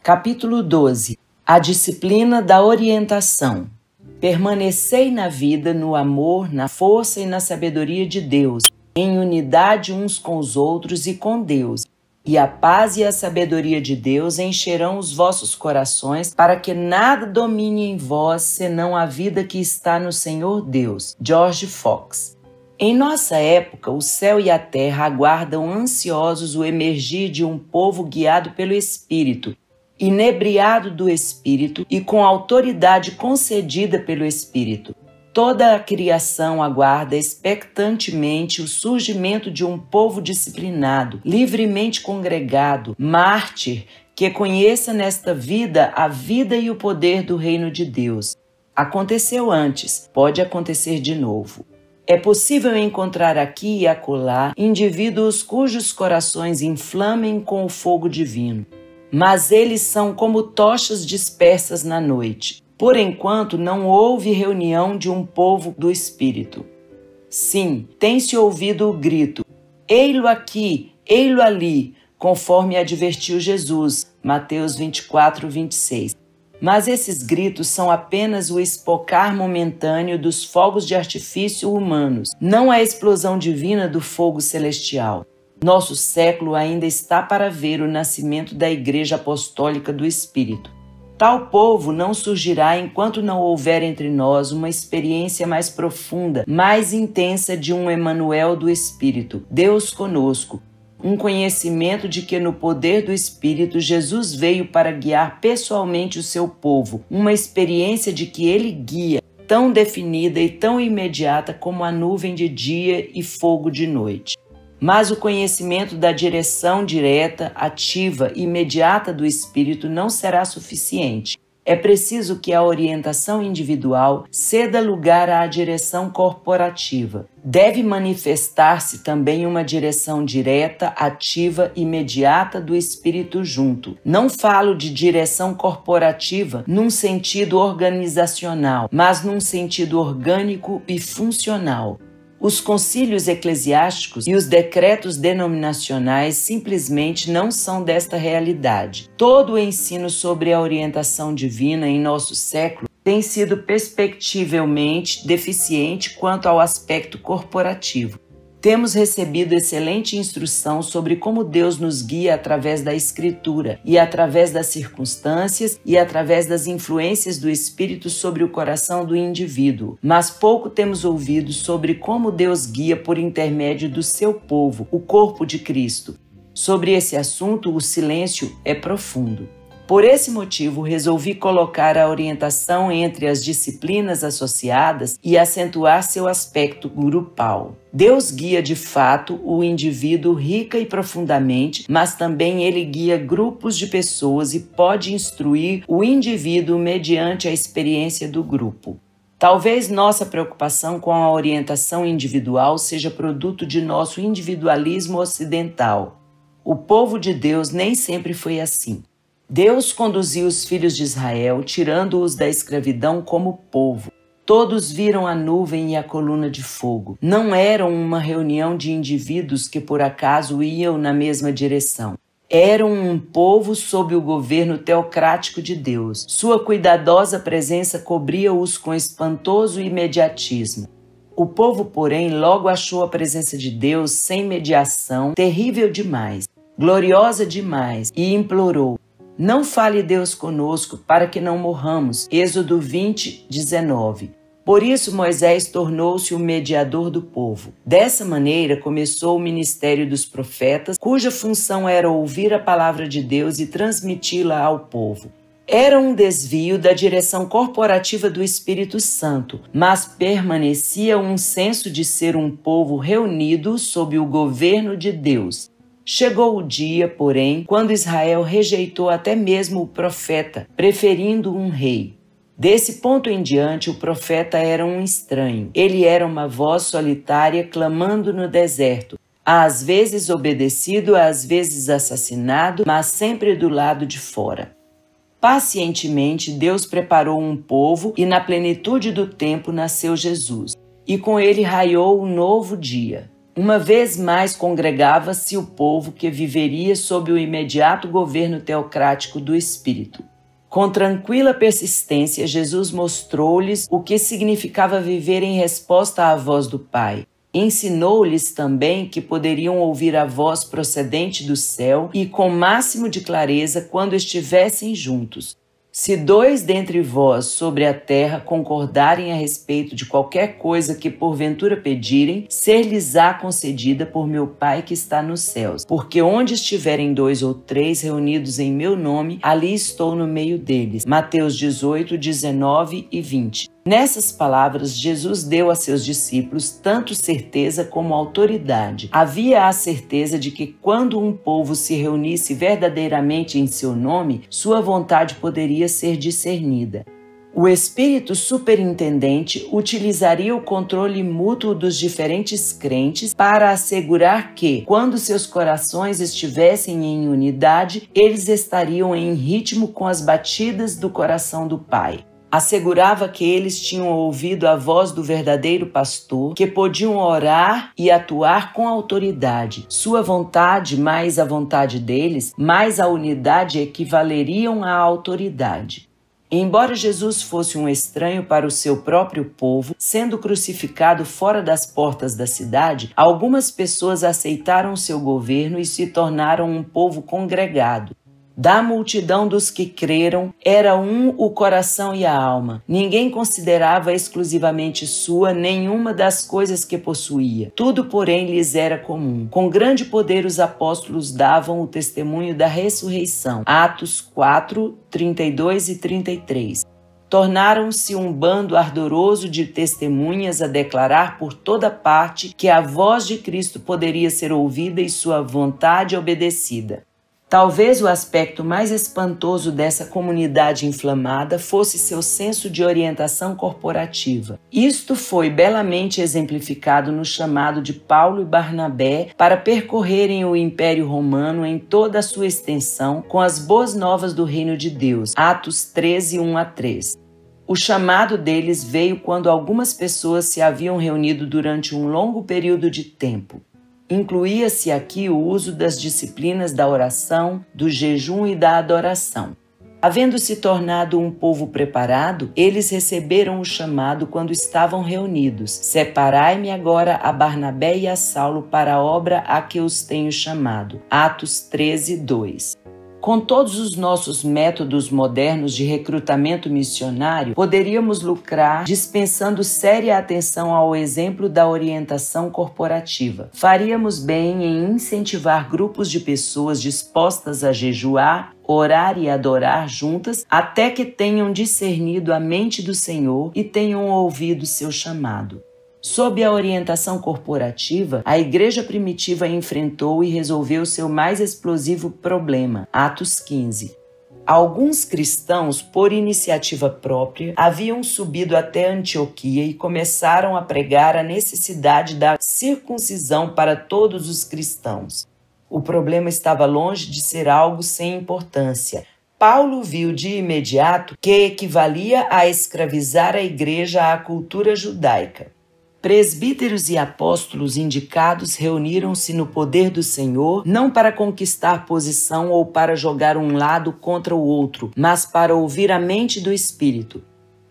Capítulo 12. A disciplina da orientação. Permanecei na vida, no amor, na força e na sabedoria de Deus, em unidade uns com os outros e com Deus. E a paz e a sabedoria de Deus encherão os vossos corações, para que nada domine em vós, senão a vida que está no Senhor Deus. George Fox. Em nossa época, o céu e a terra aguardam ansiosos o emergir de um povo guiado pelo Espírito, inebriado do Espírito e com autoridade concedida pelo Espírito. Toda a criação aguarda expectantemente o surgimento de um povo disciplinado, livremente congregado, mártir, que conheça nesta vida a vida e o poder do reino de Deus. Aconteceu antes, pode acontecer de novo. É possível encontrar aqui e acolá indivíduos cujos corações inflamem com o fogo divino, mas eles são como tochas dispersas na noite. Por enquanto, não houve reunião de um povo do Espírito. Sim, tem-se ouvido o grito: ei-lo aqui, ei-lo ali, conforme advertiu Jesus, Mateus 24, 26. Mas esses gritos são apenas o espocar momentâneo dos fogos de artifício humanos, não a explosão divina do fogo celestial. Nosso século ainda está para ver o nascimento da Igreja Apostólica do Espírito. Tal povo não surgirá enquanto não houver entre nós uma experiência mais profunda, mais intensa de um Emanuel do Espírito, Deus conosco. Um conhecimento de que no poder do Espírito Jesus veio para guiar pessoalmente o seu povo, uma experiência de que ele guia, tão definida e tão imediata como a nuvem de dia e fogo de noite. Mas o conhecimento da direção direta, ativa e imediata do Espírito não será suficiente. É preciso que a orientação individual ceda lugar à direção corporativa. Deve manifestar-se também uma direção direta, ativa e imediata do Espírito junto. Não falo de direção corporativa num sentido organizacional, mas num sentido orgânico e funcional. Os concílios eclesiásticos e os decretos denominacionais simplesmente não são desta realidade. Todo o ensino sobre a orientação divina em nosso século tem sido perspectivelmente deficiente quanto ao aspecto corporativo. Temos recebido excelente instrução sobre como Deus nos guia através da Escritura e através das circunstâncias e através das influências do Espírito sobre o coração do indivíduo, mas pouco temos ouvido sobre como Deus guia por intermédio do seu povo, o corpo de Cristo. Sobre esse assunto, o silêncio é profundo. Por esse motivo, resolvi colocar a orientação entre as disciplinas associadas e acentuar seu aspecto grupal. Deus guia de fato o indivíduo rica e profundamente, mas também ele guia grupos de pessoas e pode instruir o indivíduo mediante a experiência do grupo. Talvez nossa preocupação com a orientação individual seja produto de nosso individualismo ocidental. O povo de Deus nem sempre foi assim. Deus conduziu os filhos de Israel, tirando-os da escravidão como povo. Todos viram a nuvem e a coluna de fogo. Não eram uma reunião de indivíduos que por acaso iam na mesma direção. Eram um povo sob o governo teocrático de Deus. Sua cuidadosa presença cobria-os com espantoso imediatismo. O povo, porém, logo achou a presença de Deus sem mediação, terrível demais, gloriosa demais, e implorou: não fale Deus conosco para que não morramos. Êxodo 20, 19. Por isso Moisés tornou-se o mediador do povo. Dessa maneira começou o ministério dos profetas, cuja função era ouvir a palavra de Deus e transmiti-la ao povo. Era um desvio da direção corporativa do Espírito Santo, mas permanecia um senso de ser um povo reunido sob o governo de Deus. Chegou o dia, porém, quando Israel rejeitou até mesmo o profeta, preferindo um rei. Desse ponto em diante, o profeta era um estranho. Ele era uma voz solitária clamando no deserto, às vezes obedecido, às vezes assassinado, mas sempre do lado de fora. Pacientemente, Deus preparou um povo e na plenitude do tempo nasceu Jesus. E com ele raiou um novo dia. Uma vez mais congregava-se o povo que viveria sob o imediato governo teocrático do Espírito. Com tranquila persistência, Jesus mostrou-lhes o que significava viver em resposta à voz do Pai. Ensinou-lhes também que poderiam ouvir a voz procedente do céu e com máximo de clareza quando estivessem juntos. Se 2 dentre vós sobre a terra concordarem a respeito de qualquer coisa que porventura pedirem, ser-lhes-á concedida por meu Pai que está nos céus. Porque onde estiverem 2 ou 3 reunidos em meu nome, ali estou no meio deles. Mateus 18, 19 e 20. Nessas palavras, Jesus deu a seus discípulos tanto certeza como autoridade. Havia a certeza de que quando um povo se reunisse verdadeiramente em seu nome, sua vontade poderia ser discernida. O Espírito Superintendente utilizaria o controle mútuo dos diferentes crentes para assegurar que, quando seus corações estivessem em unidade, eles estariam em ritmo com as batidas do coração do Pai. Assegurava que eles tinham ouvido a voz do verdadeiro pastor, que podiam orar e atuar com autoridade. Sua vontade mais a vontade deles, mais a unidade equivaleriam à autoridade. Embora Jesus fosse um estranho para o seu próprio povo, sendo crucificado fora das portas da cidade, algumas pessoas aceitaram seu governo e se tornaram um povo congregado. Da multidão dos que creram, era um o coração e a alma. Ninguém considerava exclusivamente sua nenhuma das coisas que possuía. Tudo, porém, lhes era comum. Com grande poder os apóstolos davam o testemunho da ressurreição. Atos 4, 32 e 33. Tornaram-se um bando ardoroso de testemunhas a declarar por toda parte que a voz de Cristo poderia ser ouvida e sua vontade obedecida. Talvez o aspecto mais espantoso dessa comunidade inflamada fosse seu senso de orientação corporativa. Isto foi belamente exemplificado no chamado de Paulo e Barnabé para percorrerem o Império Romano em toda a sua extensão com as boas novas do reino de Deus. Atos 13, 1 a 3. O chamado deles veio quando algumas pessoas se haviam reunido durante um longo período de tempo. Incluía-se aqui o uso das disciplinas da oração, do jejum e da adoração. Havendo se tornado um povo preparado, eles receberam o chamado quando estavam reunidos. Separai-me agora a Barnabé e a Saulo para a obra a que os tenho chamado. Atos 13, 2. Com todos os nossos métodos modernos de recrutamento missionário, poderíamos lucrar dispensando séria atenção ao exemplo da orientação corporativa. Faríamos bem em incentivar grupos de pessoas dispostas a jejuar, orar e adorar juntas até que tenham discernido a mente do Senhor e tenham ouvido seu chamado. Sob a orientação corporativa, a igreja primitiva enfrentou e resolveu seu mais explosivo problema, Atos 15. Alguns cristãos, por iniciativa própria, haviam subido até Antioquia e começaram a pregar a necessidade da circuncisão para todos os cristãos. O problema estava longe de ser algo sem importância. Paulo viu de imediato que equivalia a escravizar a igreja à cultura judaica. Presbíteros e apóstolos indicados reuniram-se no poder do Senhor, não para conquistar posição ou para jogar um lado contra o outro, mas para ouvir a mente do Espírito.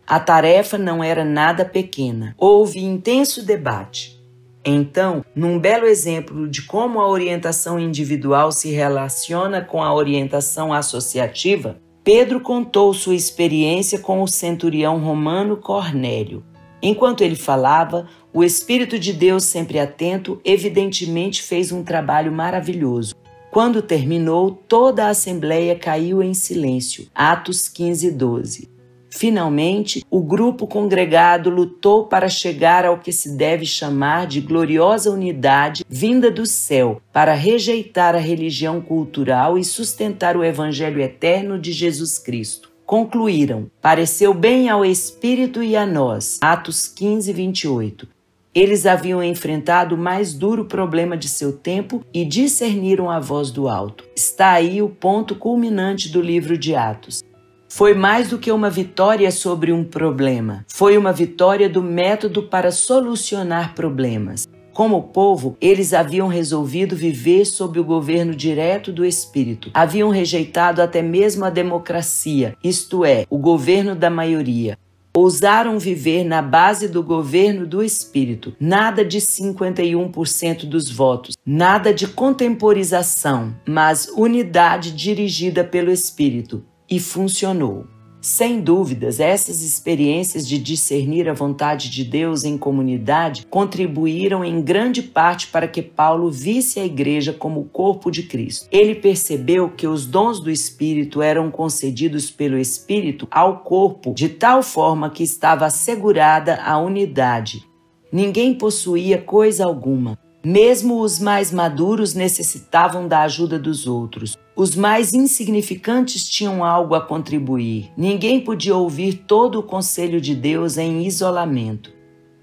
A tarefa não era nada pequena. Houve intenso debate. Então, num belo exemplo de como a orientação individual se relaciona com a orientação associativa, Pedro contou sua experiência com o centurião romano Cornélio. Enquanto ele falava, o Espírito de Deus, sempre atento, evidentemente fez um trabalho maravilhoso. Quando terminou, toda a assembleia caiu em silêncio. Atos 15, 12. Finalmente, o grupo congregado lutou para chegar ao que se deve chamar de gloriosa unidade vinda do céu, para rejeitar a religião cultural e sustentar o evangelho eterno de Jesus Cristo. Concluíram: pareceu bem ao Espírito e a nós. Atos 15, 28. Eles haviam enfrentado o mais duro problema de seu tempo e discerniram a voz do alto. Está aí o ponto culminante do livro de Atos. Foi mais do que uma vitória sobre um problema. Foi uma vitória do método para solucionar problemas. Como povo, eles haviam resolvido viver sob o governo direto do Espírito. Haviam rejeitado até mesmo a democracia, isto é, o governo da maioria. Ousaram viver na base do governo do Espírito. Nada de 51% dos votos, nada de contemporização, mas unidade dirigida pelo Espírito. E funcionou. Sem dúvidas, essas experiências de discernir a vontade de Deus em comunidade contribuíram em grande parte para que Paulo visse a igreja como o corpo de Cristo. Ele percebeu que os dons do Espírito eram concedidos pelo Espírito ao corpo de tal forma que estava assegurada a unidade. Ninguém possuía coisa alguma. Mesmo os mais maduros necessitavam da ajuda dos outros. Os mais insignificantes tinham algo a contribuir. Ninguém podia ouvir todo o conselho de Deus em isolamento.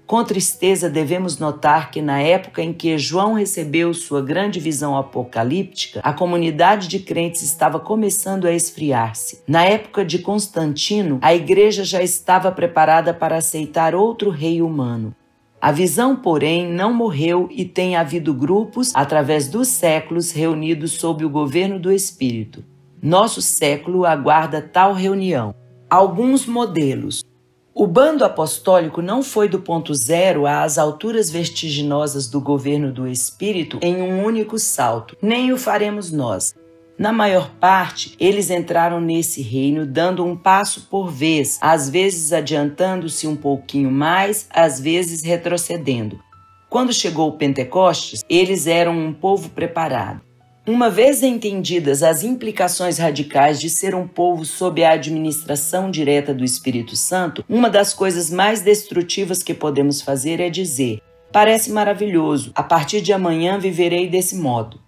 Com tristeza, devemos notar que na época em que João recebeu sua grande visão apocalíptica, a comunidade de crentes estava começando a esfriar-se. Na época de Constantino, a igreja já estava preparada para aceitar outro rei humano. A visão, porém, não morreu e tem havido grupos, através dos séculos, reunidos sob o governo do Espírito. Nosso século aguarda tal reunião. Alguns modelos. O bando apostólico não foi do ponto zero às alturas vertiginosas do governo do Espírito em um único salto, nem o faremos nós. Na maior parte, eles entraram nesse reino dando um passo por vez, às vezes adiantando-se um pouquinho mais, às vezes retrocedendo. Quando chegou o Pentecostes, eles eram um povo preparado. Uma vez entendidas as implicações radicais de ser um povo sob a administração direta do Espírito Santo, uma das coisas mais destrutivas que podemos fazer é dizer: parece maravilhoso, a partir de amanhã viverei desse modo.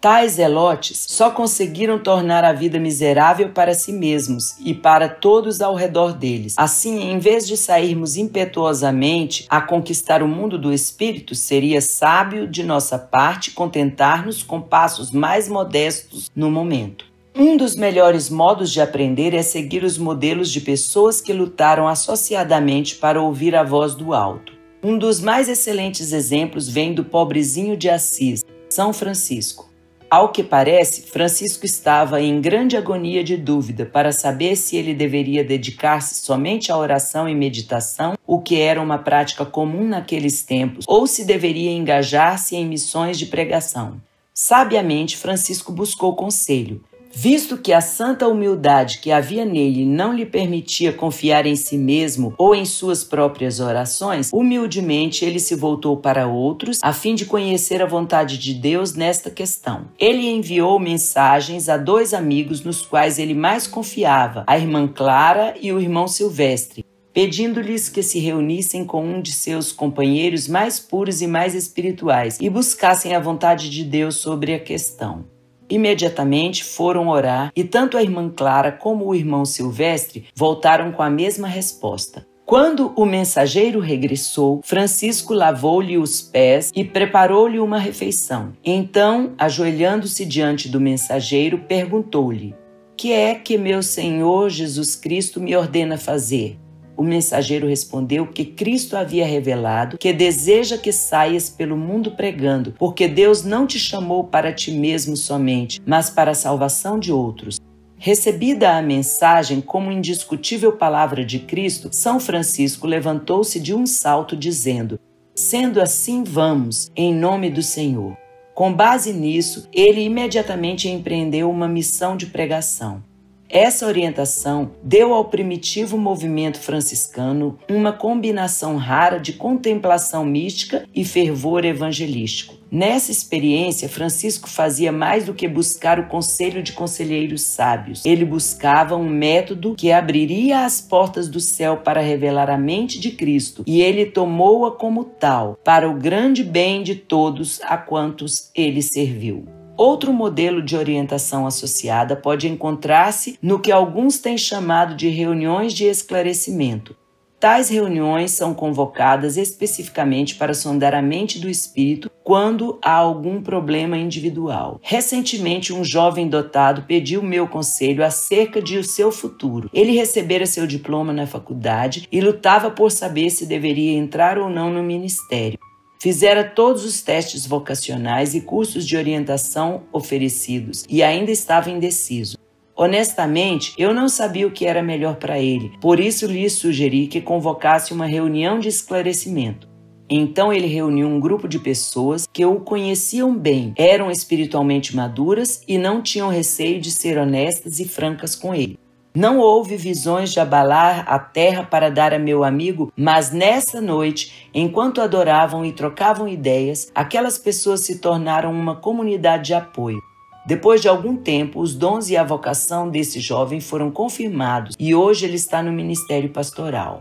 Tais zelotes só conseguiram tornar a vida miserável para si mesmos e para todos ao redor deles. Assim, em vez de sairmos impetuosamente a conquistar o mundo do Espírito, seria sábio de nossa parte contentar-nos com passos mais modestos no momento. Um dos melhores modos de aprender é seguir os modelos de pessoas que lutaram associadamente para ouvir a voz do alto. Um dos mais excelentes exemplos vem do pobrezinho de Assis, São Francisco. Ao que parece, Francisco estava em grande agonia de dúvida para saber se ele deveria dedicar-se somente à oração e meditação, o que era uma prática comum naqueles tempos, ou se deveria engajar-se em missões de pregação. Sabiamente, Francisco buscou conselho. Visto que a santa humildade que havia nele não lhe permitia confiar em si mesmo ou em suas próprias orações, humildemente ele se voltou para outros a fim de conhecer a vontade de Deus nesta questão. Ele enviou mensagens a 2 amigos nos quais ele mais confiava, a irmã Clara e o irmão Silvestre, pedindo-lhes que se reunissem com um de seus companheiros mais puros e mais espirituais e buscassem a vontade de Deus sobre a questão. Imediatamente foram orar e tanto a irmã Clara como o irmão Silvestre voltaram com a mesma resposta. Quando o mensageiro regressou, Francisco lavou-lhe os pés e preparou-lhe uma refeição. Então, ajoelhando-se diante do mensageiro, perguntou-lhe: "Que é que meu Senhor Jesus Cristo me ordena fazer?" O mensageiro respondeu que Cristo havia revelado que deseja que saias pelo mundo pregando, porque Deus não te chamou para ti mesmo somente, mas para a salvação de outros. Recebida a mensagem como indiscutível palavra de Cristo, São Francisco levantou-se de um salto dizendo: "Sendo assim, vamos, em nome do Senhor." Com base nisso, ele imediatamente empreendeu uma missão de pregação. Essa orientação deu ao primitivo movimento franciscano uma combinação rara de contemplação mística e fervor evangelístico. Nessa experiência, Francisco fazia mais do que buscar o conselho de conselheiros sábios. Ele buscava um método que abriria as portas do céu para revelar a mente de Cristo, e ele tomou-a como tal, para o grande bem de todos a quantos ele serviu. Outro modelo de orientação associada pode encontrar-se no que alguns têm chamado de reuniões de esclarecimento. Tais reuniões são convocadas especificamente para sondar a mente do espírito quando há algum problema individual. Recentemente, um jovem dotado pediu meu conselho acerca de o seu futuro. Ele recebera seu diploma na faculdade e lutava por saber se deveria entrar ou não no ministério. Fizera todos os testes vocacionais e cursos de orientação oferecidos e ainda estava indeciso. Honestamente, eu não sabia o que era melhor para ele, por isso lhe sugeri que convocasse uma reunião de esclarecimento. Então ele reuniu um grupo de pessoas que o conheciam bem, eram espiritualmente maduras e não tinham receio de ser honestas e francas com ele. Não houve visões de abalar a terra para dar a meu amigo, mas nessa noite, enquanto adoravam e trocavam ideias, aquelas pessoas se tornaram uma comunidade de apoio. Depois de algum tempo, os dons e a vocação desse jovem foram confirmados e hoje ele está no ministério pastoral.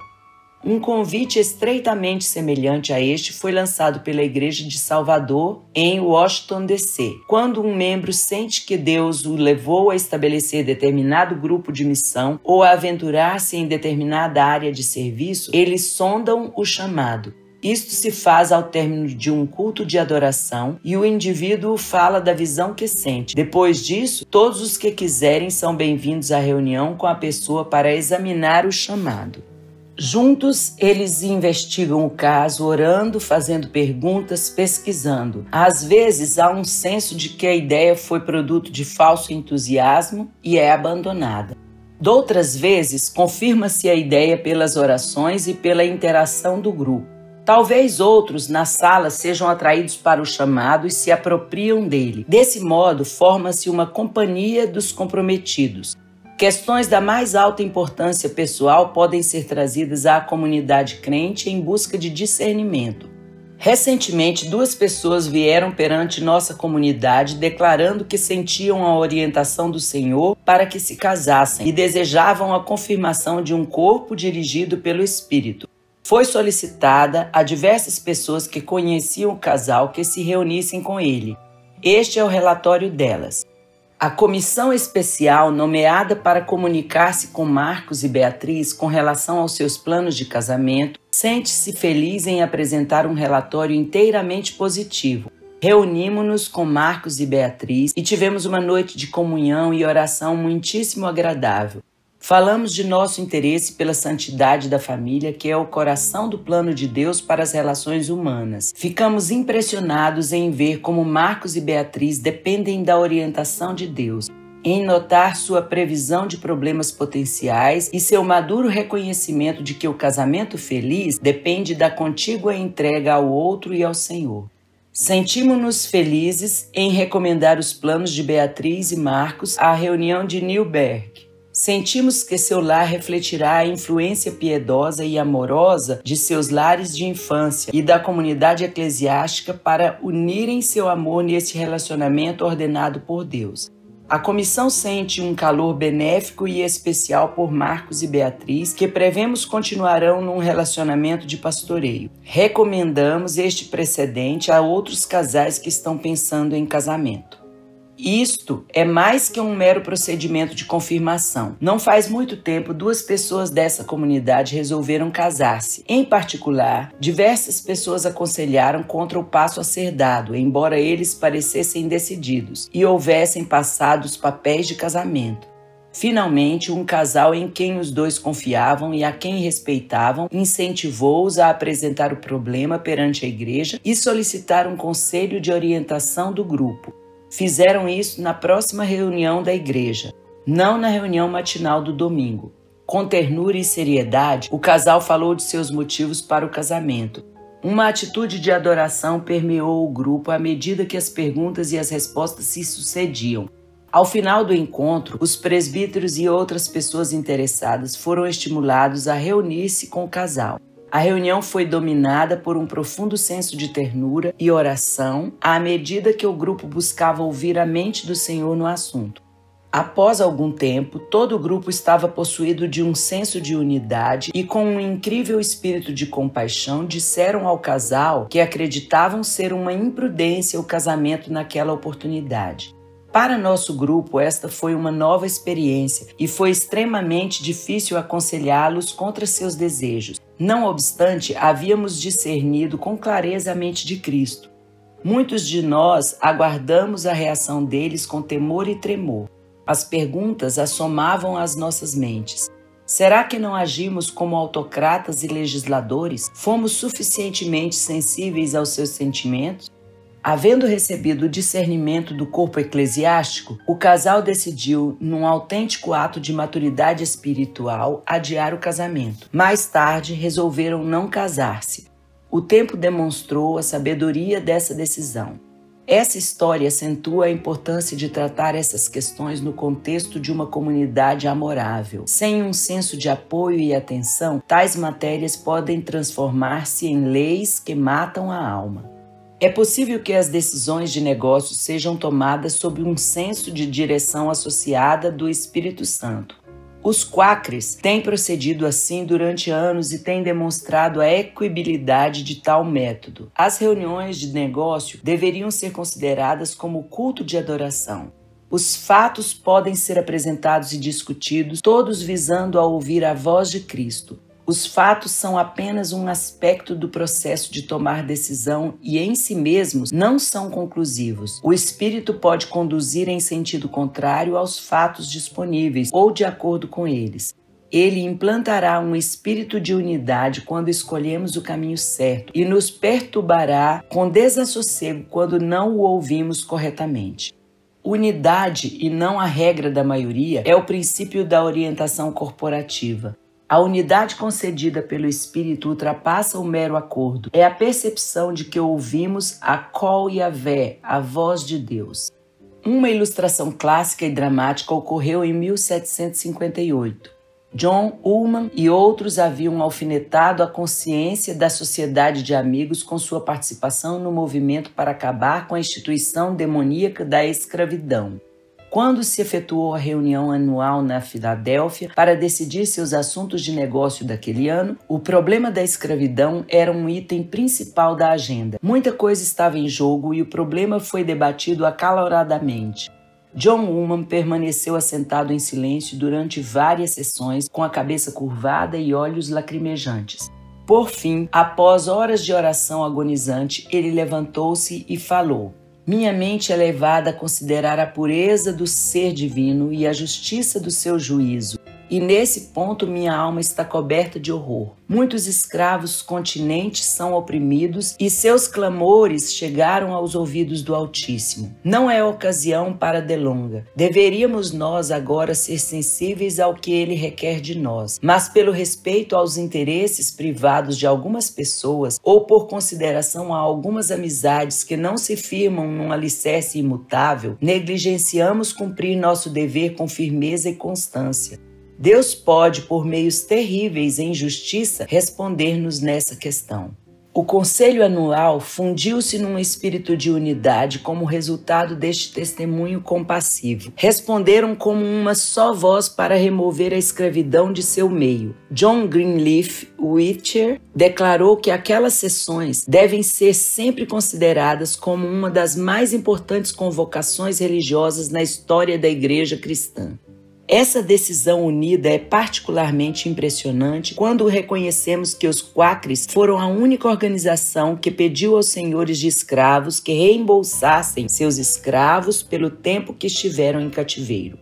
Um convite estreitamente semelhante a este foi lançado pela Igreja de Salvador, em Washington, D.C. Quando um membro sente que Deus o levou a estabelecer determinado grupo de missão ou a aventurar-se em determinada área de serviço, eles sondam o chamado. Isto se faz ao término de um culto de adoração e o indivíduo fala da visão que sente. Depois disso, todos os que quiserem são bem-vindos à reunião com a pessoa para examinar o chamado. Juntos, eles investigam o caso, orando, fazendo perguntas, pesquisando. Às vezes, há um senso de que a ideia foi produto de falso entusiasmo e é abandonada. Doutras vezes, confirma-se a ideia pelas orações e pela interação do grupo. Talvez outros na sala sejam atraídos para o chamado e se apropriam dele. Desse modo, forma-se uma companhia dos comprometidos. Questões da mais alta importância pessoal podem ser trazidas à comunidade crente em busca de discernimento. Recentemente, 2 pessoas vieram perante nossa comunidade declarando que sentiam a orientação do Senhor para que se casassem e desejavam a confirmação de um corpo dirigido pelo Espírito. Foi solicitada a diversas pessoas que conheciam o casal que se reunissem com ele. Este é o relatório delas. A comissão especial nomeada para comunicar-se com Marcos e Beatriz com relação aos seus planos de casamento sente-se feliz em apresentar um relatório inteiramente positivo. Reunimos-nos com Marcos e Beatriz e tivemos uma noite de comunhão e oração muitíssimo agradável. Falamos de nosso interesse pela santidade da família, que é o coração do plano de Deus para as relações humanas. Ficamos impressionados em ver como Marcos e Beatriz dependem da orientação de Deus, em notar sua previsão de problemas potenciais e seu maduro reconhecimento de que o casamento feliz depende da contígua entrega ao outro e ao Senhor. Sentimos-nos felizes em recomendar os planos de Beatriz e Marcos à reunião de Newberg. Sentimos que seu lar refletirá a influência piedosa e amorosa de seus lares de infância e da comunidade eclesiástica para unirem seu amor nesse relacionamento ordenado por Deus. A comissão sente um calor benéfico e especial por Marcos e Beatriz, que prevemos continuarão num relacionamento de pastoreio. Recomendamos este precedente a outros casais que estão pensando em casamento. Isto é mais que um mero procedimento de confirmação. Não faz muito tempo, 2 pessoas dessa comunidade resolveram casar-se. Em particular, diversas pessoas aconselharam contra o passo a ser dado, embora eles parecessem decididos e houvessem passado os papéis de casamento. Finalmente, um casal em quem os 2 confiavam e a quem respeitavam incentivou-os a apresentar o problema perante a igreja e solicitar um conselho de orientação do grupo. Fizeram isso na próxima reunião da igreja, não na reunião matinal do domingo. Com ternura e seriedade, o casal falou de seus motivos para o casamento. Uma atitude de adoração permeou o grupo à medida que as perguntas e as respostas se sucediam. Ao final do encontro, os presbíteros e outras pessoas interessadas foram estimulados a reunir-se com o casal. A reunião foi dominada por um profundo senso de ternura e oração à medida que o grupo buscava ouvir a mente do Senhor no assunto. Após algum tempo, todo o grupo estava possuído de um senso de unidade e com um incrível espírito de compaixão disseram ao casal que acreditavam ser uma imprudência o casamento naquela oportunidade. Para nosso grupo, esta foi uma nova experiência e foi extremamente difícil aconselhá-los contra seus desejos. Não obstante, havíamos discernido com clareza a mente de Cristo. Muitos de nós aguardamos a reação deles com temor e tremor. As perguntas assomavam as nossas mentes. Será que não agimos como autocratas e legisladores? Fomos suficientemente sensíveis aos seus sentimentos? Havendo recebido o discernimento do corpo eclesiástico, o casal decidiu, num autêntico ato de maturidade espiritual, adiar o casamento. Mais tarde, resolveram não casar-se. O tempo demonstrou a sabedoria dessa decisão. Essa história acentua a importância de tratar essas questões no contexto de uma comunidade amorável. Sem um senso de apoio e atenção, tais matérias podem transformar-se em leis que matam a alma. É possível que as decisões de negócio sejam tomadas sob um senso de direção associada do Espírito Santo. Os quakers têm procedido assim durante anos e têm demonstrado a equibilidade de tal método. As reuniões de negócio deveriam ser consideradas como culto de adoração. Os fatos podem ser apresentados e discutidos, todos visando a ouvir a voz de Cristo. Os fatos são apenas um aspecto do processo de tomar decisão e, em si mesmos, não são conclusivos. O espírito pode conduzir em sentido contrário aos fatos disponíveis ou de acordo com eles. Ele implantará um espírito de unidade quando escolhemos o caminho certo e nos perturbará com desassossego quando não o ouvimos corretamente. Unidade, e não a regra da maioria, é o princípio da orientação corporativa. A unidade concedida pelo Espírito ultrapassa o mero acordo. É a percepção de que ouvimos a Kol Yavé, a voz de Deus. Uma ilustração clássica e dramática ocorreu em 1758. John Ullman e outros haviam alfinetado a consciência da sociedade de amigos com sua participação no movimento para acabar com a instituição demoníaca da escravidão. Quando se efetuou a reunião anual na Filadélfia para decidir seus assuntos de negócio daquele ano, o problema da escravidão era um item principal da agenda. Muita coisa estava em jogo e o problema foi debatido acaloradamente. John Ullman permaneceu assentado em silêncio durante várias sessões, com a cabeça curvada e olhos lacrimejantes. Por fim, após horas de oração agonizante, ele levantou-se e falou: "Minha mente é levada a considerar a pureza do ser divino e a justiça do seu juízo. E nesse ponto minha alma está coberta de horror. Muitos escravos continentes são oprimidos e seus clamores chegaram aos ouvidos do Altíssimo. Não é ocasião para delonga. Deveríamos nós agora ser sensíveis ao que ele requer de nós, mas pelo respeito aos interesses privados de algumas pessoas ou por consideração a algumas amizades que não se firmam num alicerce imutável, negligenciamos cumprir nosso dever com firmeza e constância. Deus pode, por meios terríveis em justiça, responder-nos nessa questão." O Conselho Anual fundiu-se num espírito de unidade como resultado deste testemunho compassivo. Responderam como uma só voz para remover a escravidão de seu meio. John Greenleaf Whittier declarou que aquelas sessões devem ser sempre consideradas como uma das mais importantes convocações religiosas na história da Igreja cristã. Essa decisão unida é particularmente impressionante quando reconhecemos que os quakers foram a única organização que pediu aos senhores de escravos que reembolsassem seus escravos pelo tempo que estiveram em cativeiro.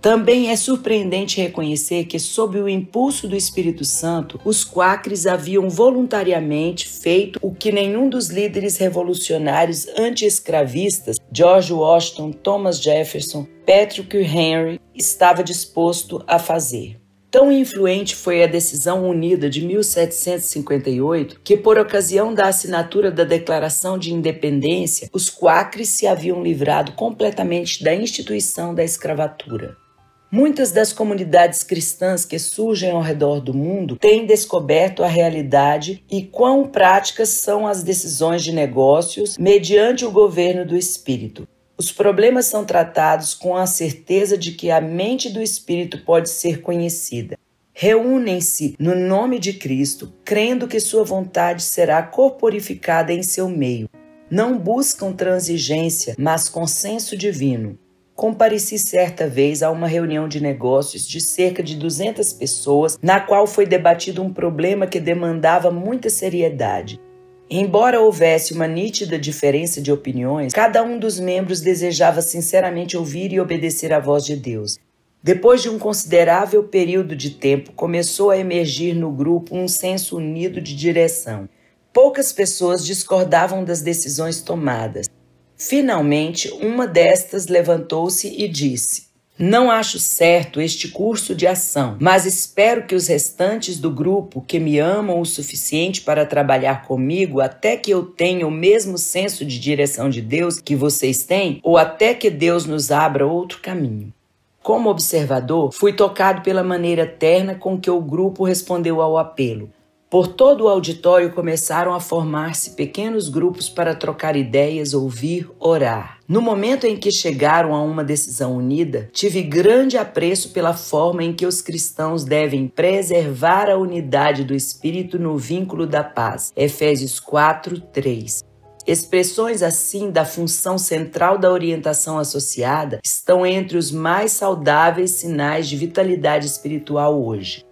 Também é surpreendente reconhecer que, sob o impulso do Espírito Santo, os quakers haviam voluntariamente feito o que nenhum dos líderes revolucionários anti-escravistas, George Washington, Thomas Jefferson, Patrick Henry, estava disposto a fazer. Tão influente foi a decisão unida de 1758 que, por ocasião da assinatura da Declaração de Independência, os quakers se haviam livrado completamente da instituição da escravatura. Muitas das comunidades cristãs que surgem ao redor do mundo têm descoberto a realidade e quão práticas são as decisões de negócios mediante o governo do Espírito. Os problemas são tratados com a certeza de que a mente do Espírito pode ser conhecida. Reúnem-se no nome de Cristo, crendo que sua vontade será corporificada em seu meio. Não buscam transigência, mas consenso divino. Compareci certa vez a uma reunião de negócios de cerca de 200 pessoas, na qual foi debatido um problema que demandava muita seriedade. Embora houvesse uma nítida diferença de opiniões, cada um dos membros desejava sinceramente ouvir e obedecer à voz de Deus. Depois de um considerável período de tempo, começou a emergir no grupo um senso unido de direção. Poucas pessoas discordavam das decisões tomadas. Finalmente, uma destas levantou-se e disse: "Não acho certo este curso de ação, mas espero que os restantes do grupo, que me amam o suficiente para trabalhar comigo até que eu tenha o mesmo senso de direção de Deus que vocês têm, ou até que Deus nos abra outro caminho." Como observador, fui tocado pela maneira terna com que o grupo respondeu ao apelo. Por todo o auditório começaram a formar-se pequenos grupos para trocar ideias, ouvir, orar. No momento em que chegaram a uma decisão unida, tive grande apreço pela forma em que os cristãos devem preservar a unidade do Espírito no vínculo da paz. Efésios 4:3. Expressões assim da função central da orientação associada estão entre os mais saudáveis sinais de vitalidade espiritual hoje.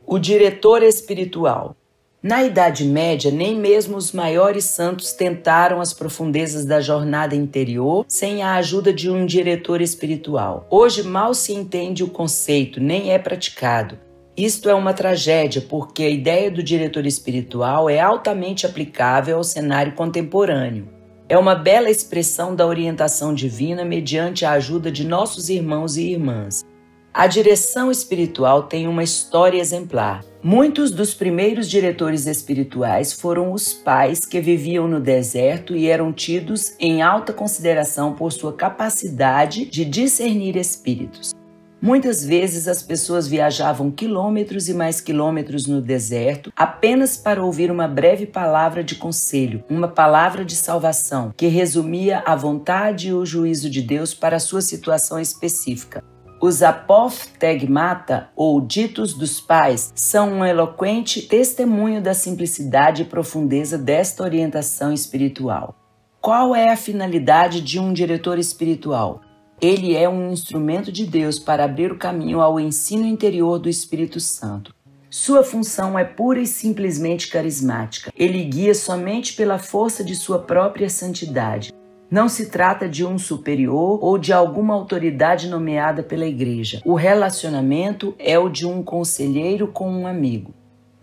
O diretor espiritual. Na Idade Média, nem mesmo os maiores santos tentaram as profundezas da jornada interior sem a ajuda de um diretor espiritual. Hoje mal se entende o conceito, nem é praticado. Isto é uma tragédia, porque a ideia do diretor espiritual é altamente aplicável ao cenário contemporâneo. É uma bela expressão da orientação divina mediante a ajuda de nossos irmãos e irmãs. A direção espiritual tem uma história exemplar. Muitos dos primeiros diretores espirituais foram os pais que viviam no deserto e eram tidos em alta consideração por sua capacidade de discernir espíritos. Muitas vezes as pessoas viajavam quilômetros e mais quilômetros no deserto apenas para ouvir uma breve palavra de conselho, uma palavra de salvação, que resumia a vontade e o juízo de Deus para a sua situação específica. Os apophthegmata, ou ditos dos pais, são um eloquente testemunho da simplicidade e profundeza desta orientação espiritual. Qual é a finalidade de um diretor espiritual? Ele é um instrumento de Deus para abrir o caminho ao ensino interior do Espírito Santo. Sua função é pura e simplesmente carismática. Ele guia somente pela força de sua própria santidade. Não se trata de um superior ou de alguma autoridade nomeada pela igreja. O relacionamento é o de um conselheiro com um amigo.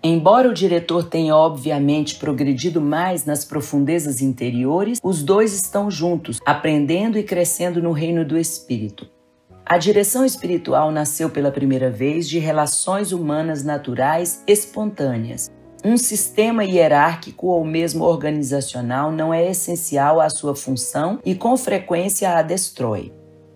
Embora o diretor tenha obviamente progredido mais nas profundezas interiores, os dois estão juntos, aprendendo e crescendo no reino do Espírito. A direção espiritual nasceu pela primeira vez de relações humanas naturais espontâneas. Um sistema hierárquico ou mesmo organizacional não é essencial à sua função e com frequência a destrói.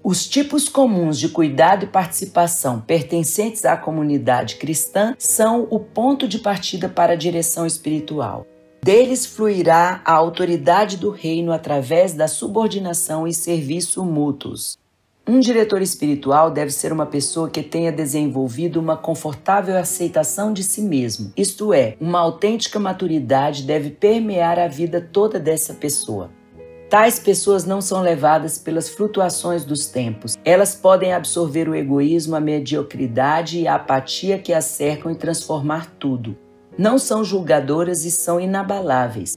Os tipos comuns de cuidado e participação pertencentes à comunidade cristã são o ponto de partida para a direção espiritual. Deles fluirá a autoridade do reino através da subordinação e serviço mútuos. Um diretor espiritual deve ser uma pessoa que tenha desenvolvido uma confortável aceitação de si mesmo, isto é, uma autêntica maturidade deve permear a vida toda dessa pessoa. Tais pessoas não são levadas pelas flutuações dos tempos. Elas podem absorver o egoísmo, a mediocridade e a apatia que as cercam e transformar tudo. Não são julgadoras e são inabaláveis.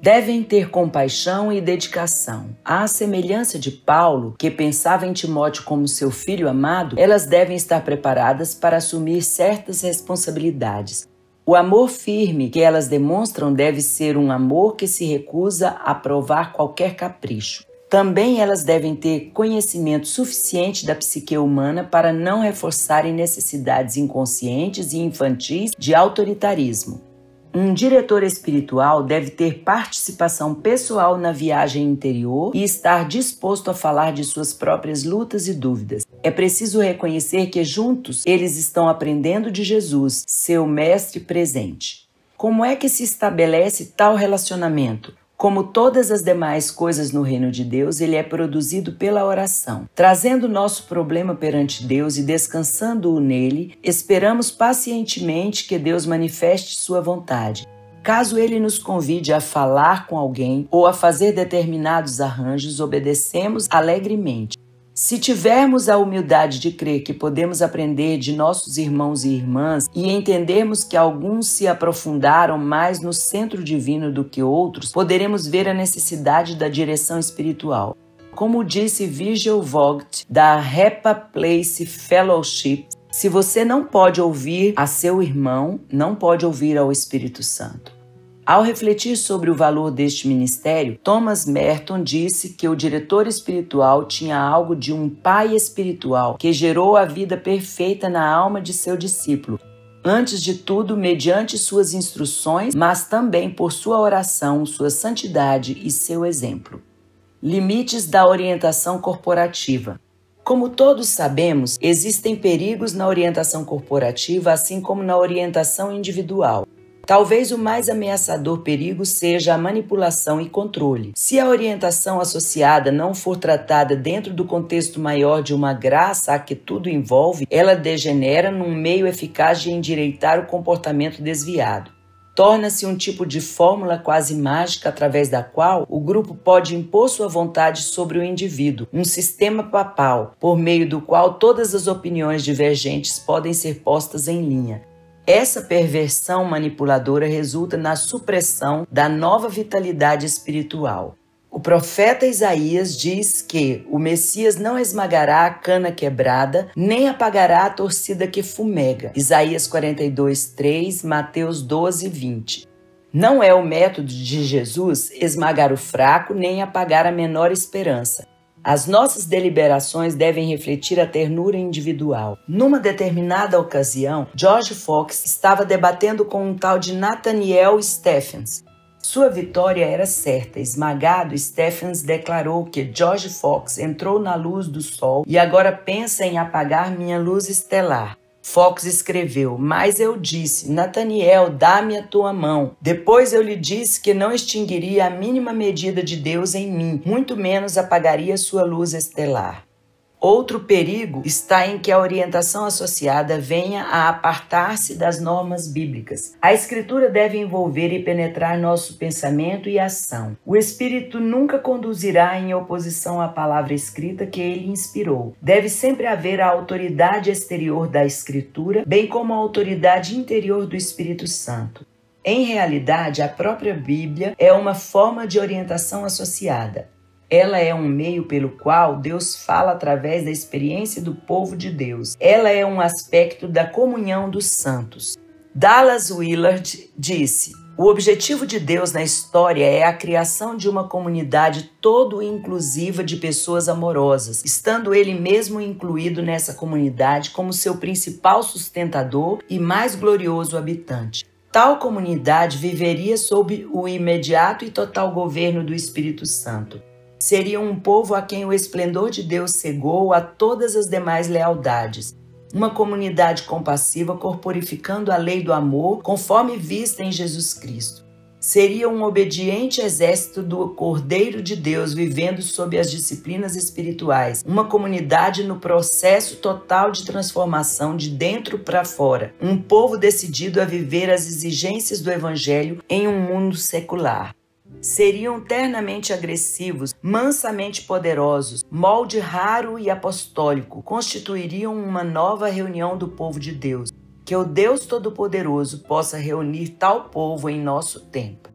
Devem ter compaixão e dedicação. À semelhança de Paulo, que pensava em Timóteo como seu filho amado, elas devem estar preparadas para assumir certas responsabilidades. O amor firme que elas demonstram deve ser um amor que se recusa a provar qualquer capricho. Também elas devem ter conhecimento suficiente da psique humana para não reforçarem necessidades inconscientes e infantis de autoritarismo. Um diretor espiritual deve ter participação pessoal na viagem interior e estar disposto a falar de suas próprias lutas e dúvidas. É preciso reconhecer que juntos eles estão aprendendo de Jesus, seu mestre presente. Como é que se estabelece tal relacionamento? Como todas as demais coisas no reino de Deus, ele é produzido pela oração. Trazendo nosso problema perante Deus e descansando-o nele, esperamos pacientemente que Deus manifeste sua vontade. Caso ele nos convide a falar com alguém ou a fazer determinados arranjos, obedecemos alegremente. Se tivermos a humildade de crer que podemos aprender de nossos irmãos e irmãs e entendermos que alguns se aprofundaram mais no centro divino do que outros, poderemos ver a necessidade da direção espiritual. Como disse Virgil Vogt, da Happy Place Fellowship, se você não pode ouvir a seu irmão, não pode ouvir ao Espírito Santo. Ao refletir sobre o valor deste ministério, Thomas Merton disse que o diretor espiritual tinha algo de um pai espiritual que gerou a vida perfeita na alma de seu discípulo, antes de tudo mediante suas instruções, mas também por sua oração, sua santidade e seu exemplo. Limites da orientação corporativa. Como todos sabemos, existem perigos na orientação corporativa, assim como na orientação individual. Talvez o mais ameaçador perigo seja a manipulação e controle. Se a orientação associada não for tratada dentro do contexto maior de uma graça a que tudo envolve, ela degenera num meio eficaz de endireitar o comportamento desviado. Torna-se um tipo de fórmula quase mágica através da qual o grupo pode impor sua vontade sobre o indivíduo, um sistema papal, por meio do qual todas as opiniões divergentes podem ser postas em linha. Essa perversão manipuladora resulta na supressão da nova vitalidade espiritual. O profeta Isaías diz que o Messias não esmagará a cana quebrada, nem apagará a torcida que fumega. Isaías 42:3, Mateus 12:20. Não é o método de Jesus esmagar o fraco, nem apagar a menor esperança. As nossas deliberações devem refletir a ternura individual. Numa determinada ocasião, George Fox estava debatendo com um tal de Nathaniel Stephens. Sua vitória era certa. Esmagado, Stephens declarou que George Fox entrou na luz do sol e agora pensa em apagar minha luz estelar. Fox escreveu: mas eu disse, Nathaniel, dá-me a tua mão. Depois eu lhe disse que não extinguiria a mínima medida de Deus em mim, muito menos apagaria sua luz estelar. Outro perigo está em que a orientação associada venha a apartar-se das normas bíblicas. A Escritura deve envolver e penetrar nosso pensamento e ação. O Espírito nunca conduzirá em oposição à palavra escrita que ele inspirou. Deve sempre haver a autoridade exterior da Escritura, bem como a autoridade interior do Espírito Santo. Em realidade, a própria Bíblia é uma forma de orientação associada. Ela é um meio pelo qual Deus fala através da experiência do povo de Deus. Ela é um aspecto da comunhão dos santos. Dallas Willard disse: o objetivo de Deus na história é a criação de uma comunidade todo-inclusiva de pessoas amorosas, estando ele mesmo incluído nessa comunidade como seu principal sustentador e mais glorioso habitante. Tal comunidade viveria sob o imediato e total governo do Espírito Santo. Seria um povo a quem o esplendor de Deus cegou a todas as demais lealdades. Uma comunidade compassiva corporificando a lei do amor conforme vista em Jesus Cristo. Seria um obediente exército do Cordeiro de Deus vivendo sob as disciplinas espirituais. Uma comunidade no processo total de transformação de dentro para fora. Um povo decidido a viver as exigências do Evangelho em um mundo secular. Seriam ternamente agressivos, mansamente poderosos, molde raro e apostólico, constituiriam uma nova reunião do povo de Deus. Que o Deus Todo-Poderoso possa reunir tal povo em nosso tempo.